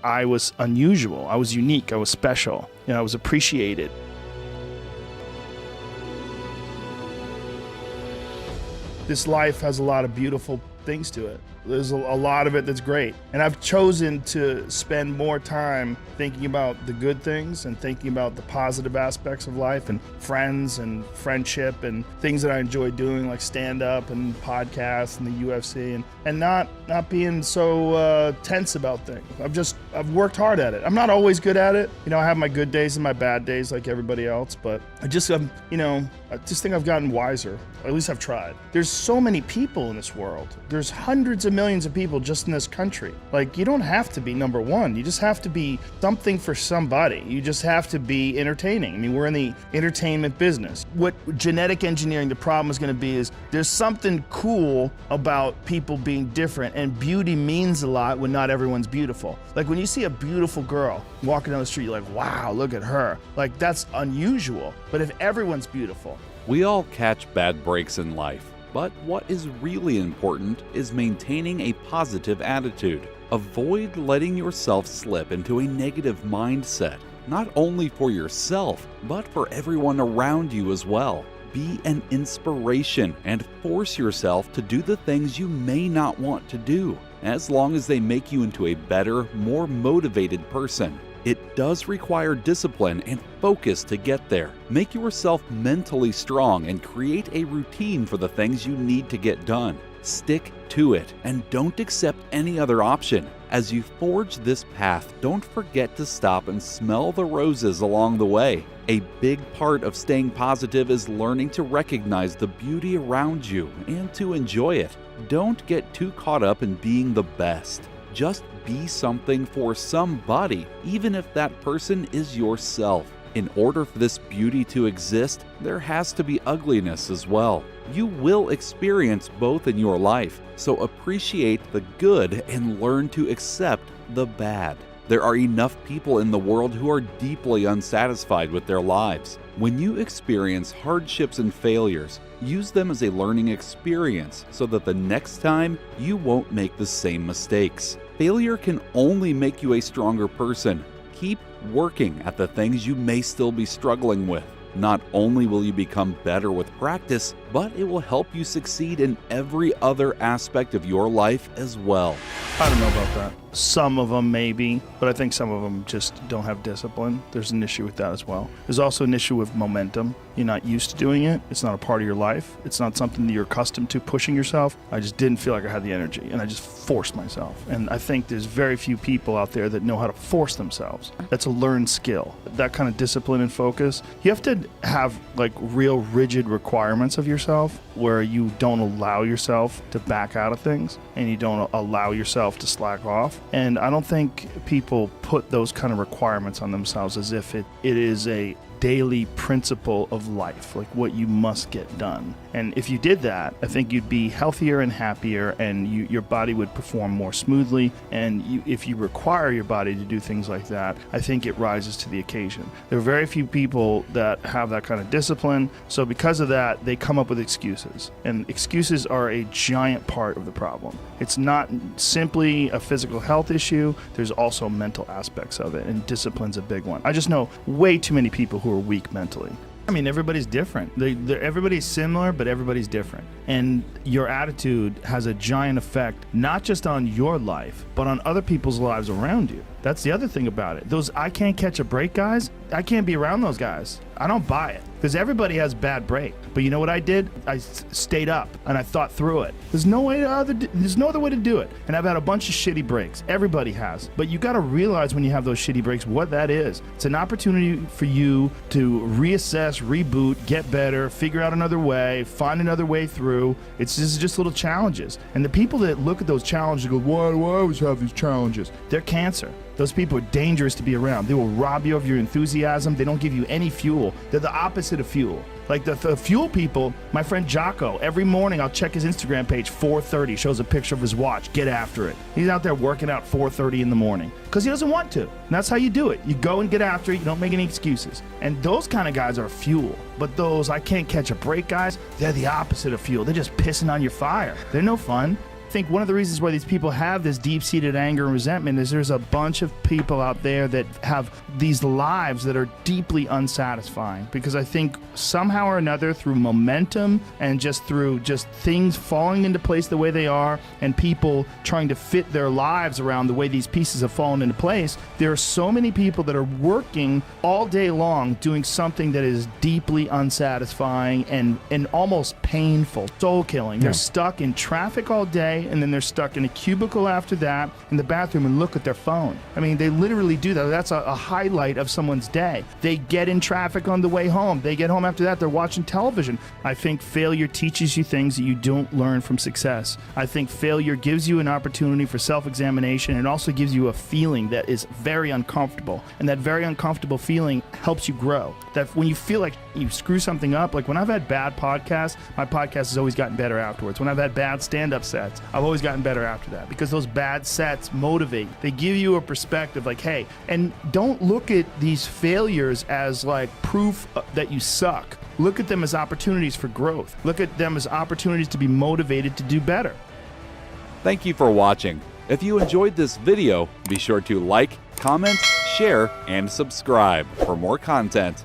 I was unusual. I was unique. I was special. I was appreciated. This life has a lot of beautiful things to it. There's a lot of it that's great. And I've chosen to spend more time thinking about the good things and thinking about the positive aspects of life and friends and friendship and things that I enjoy doing, like stand-up and podcasts and the UFC, and not being so tense about things. I've worked hard at it. I'm not always good at it. I have my good days and my bad days like everybody else, but I just think I've gotten wiser. At least I've tried. There's so many people in this world. There's hundreds of millions of people just in this country. Like, you don't have to be number one. You just have to be something for somebody. You just have to be entertaining. I mean, we're in the entertainment business. What genetic engineering, the problem is going to be is there's something cool about people being different, and beauty means a lot when not everyone's beautiful. Like, when you see a beautiful girl walking down the street, you're like, wow, look at her. Like, that's unusual. But if everyone's beautiful. We all catch bad breaks in life, but what is really important is maintaining a positive attitude. Avoid letting yourself slip into a negative mindset, not only for yourself, but for everyone around you as well. Be an inspiration and force yourself to do the things you may not want to do, as long as they make you into a better, more motivated person. It does require discipline and focus to get there. Make yourself mentally strong and create a routine for the things you need to get done. Stick to it and don't accept any other option. As you forge this path, don't forget to stop and smell the roses along the way. A big part of staying positive is learning to recognize the beauty around you and to enjoy it. Don't get too caught up in being the best. Just be something for somebody, even if that person is yourself. In order for this beauty to exist, there has to be ugliness as well. You will experience both in your life, so appreciate the good and learn to accept the bad. There are enough people in the world who are deeply unsatisfied with their lives. When you experience hardships and failures, use them as a learning experience so that the next time you won't make the same mistakes. Failure can only make you a stronger person. Keep working at the things you may still be struggling with. Not only will you become better with practice, but it will help you succeed in every other aspect of your life as well. I don't know about that. Some of them maybe, but I think some of them just don't have discipline. There's an issue with that as well. There's also an issue with momentum. You're not used to doing it. It's not a part of your life. It's not something that you're accustomed to pushing yourself. I just didn't feel like I had the energy, and I just forced myself. And I think there's very few people out there that know how to force themselves. That's a learned skill. That kind of discipline and focus. You have to have like real rigid requirements of yourself where you don't allow yourself to back out of things and you don't allow yourself to slack off. And I don't think people put those kind of requirements on themselves as if it is a daily principle of life, like what you must get done. And if you did that, I think you'd be healthier and happier, and your body would perform more smoothly. And if you require your body to do things like that, I think it rises to the occasion. There are very few people that have that kind of discipline. So because of that, they come up with excuses. And excuses are a giant part of the problem. It's not simply a physical health issue. There's also mental aspects of it, and discipline's a big one. I just know way too many people who are weak mentally. I mean, everybody's different. Everybody's similar, but everybody's different. And your attitude has a giant effect, not just on your life, but on other people's lives around you. That's the other thing about it. Those I can't catch a break guys, I can't be around those guys. I don't buy it, because everybody has bad break. But you know what I did? I stayed up and I thought through it. There's no other way to do it. And I've had a bunch of shitty breaks. Everybody has. But you got to realize when you have those shitty breaks what that is. It's an opportunity for you to reassess, reboot, get better, figure out another way, find another way through. It's just little challenges. And the people that look at those challenges and go, why do I always have these challenges? They're cancer. Those people are dangerous to be around. They will rob you of your enthusiasm. They don't give you any fuel. They're the opposite of fuel. Like the fuel people, my friend Jocko, every morning I'll check his Instagram page, 4:30, shows a picture of his watch, get after it. He's out there working out 4:30 in the morning because he doesn't want to. And that's how you do it. You go and get after it. You don't make any excuses. And those kind of guys are fuel. But those I can't catch a break guys, they're the opposite of fuel. They're just pissing on your fire. They're no fun. think one of the reasons why these people have this deep-seated anger and resentment is there's a bunch of people out there that have these lives that are deeply unsatisfying, because I think somehow or another, through momentum and just through just things falling into place the way they are and people trying to fit their lives around the way these pieces have fallen into place, there are so many people that are working all day long doing something that is deeply unsatisfying and almost painful, soul-killing. They're stuck in traffic all day, and then they're stuck in a cubicle after that in the bathroom and look at their phone. I mean, they literally do that. That's a highlight of someone's day. They get in traffic on the way home. They get home after that, they're watching television. I think failure teaches you things that you don't learn from success. I think failure gives you an opportunity for self-examination, and also gives you a feeling that is very uncomfortable. And that very uncomfortable feeling helps you grow. That when you feel like you screw something up, like when I've had bad podcasts, my podcast has always gotten better afterwards. When I've had bad stand-up sets, I've always gotten better after that, because those bad sets motivate. They give you a perspective like, hey, and don't look at these failures as like proof that you suck. Look at them as opportunities for growth. Look at them as opportunities to be motivated to do better. Thank you for watching. If you enjoyed this video, be sure to like, comment, share, and subscribe for more content.